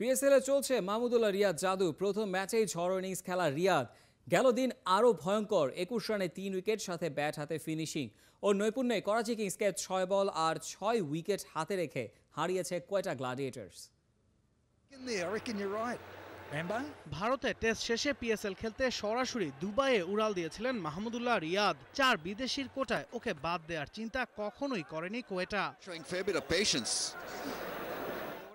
PSL এ চলছে মাহমুদুল্লাহ রিয়াদ জাদু। প্রথম ম্যাচেই ঝড় ইনিংস খেলা রিয়াদ। গেল দিন আরও ভয়ঙ্কর, 21 রানে 3 উইকেট, সাথে ব্যাট হাতে ফিনিশিং। ওর নৈপুণ্যে করাচি কিংসকে 6 বল আর 6 উইকেট হাতে রেখে হারিয়েছে কোয়েটা গ্ল্যাডিয়েটর্স। ভারতে টেস্ট শেষে পিএসএল খেলতে সরাসরি দুবাইয়ে উড়াল দিয়েছিলেন মাহমুদুল্লাহ রিয়াদ। 4 বিদেশির কোটায় ওকে বাদ দেওয়ার চিন্তা কখনোই করেনি কোয়েটা।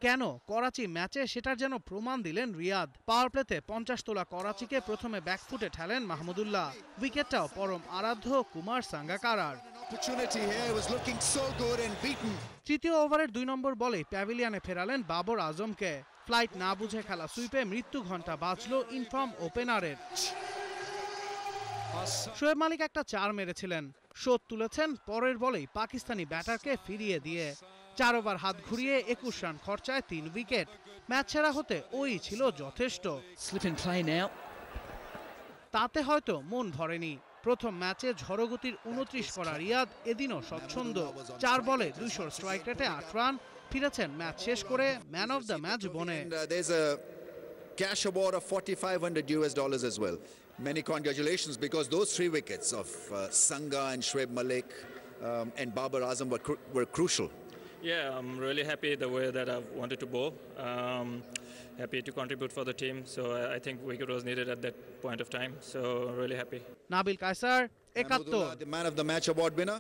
কেন করাচি ম্যাচে সেটার যেন প্রমাণ দিলেন রিয়াদ। পাওয়ার প্লেতে 50 তোলা করাচিকে প্রথমে ব্যাকফুটে ঠেলেন মাহমুদুল্লাহ। উইকেটটাও পরম আরাধ্য কুমার সাঙ্গাকারার। তৃতীয় ওভারের 2 নম্বর বলে প্যাভিলিয়নে ফেরালেন বাবর আজমকে। ফ্লাইট না বুঝে খেলা সুইপে মৃত্যু ঘণ্টা বাজল ইনফর্ম ওপেনারের। শোয়েব মালিক একটা 4 মেরেছিলেন, শোধ তুলেছেন পরের বলেই পাকিস্তানি ব্যাটারকে ফিরিয়ে দিয়ে। 4 ওভার হাত ঘুরিয়ে 21 রান খরচায় 3 উইকেট। ম্যাচ সেরা হতে ওই ছিল যথেষ্ট। তাতে হয়তো মন ভরেনি। প্রথম ম্যাচে ঝড়গতির 29 করা রিয়াদ এদিনও স্বচ্ছন্দ। 4 বলে 200 স্ট্রাইক রেটে 8 রান। ফিরেছেন ম্যাচ শেষ করে ম্যান অফ দ্য ম্যাচ বনে। Cash award of $4,500 as well. Many congratulations, because those 3 wickets of Sangha and Shoaib Malik and Babar Azam were crucial. Yeah, I'm really happy the way that I've wanted to bowl. Happy to contribute for the team. So I think wicket was needed at that point of time. So really happy. Nabil Kaisar, 71, the man of the match award winner.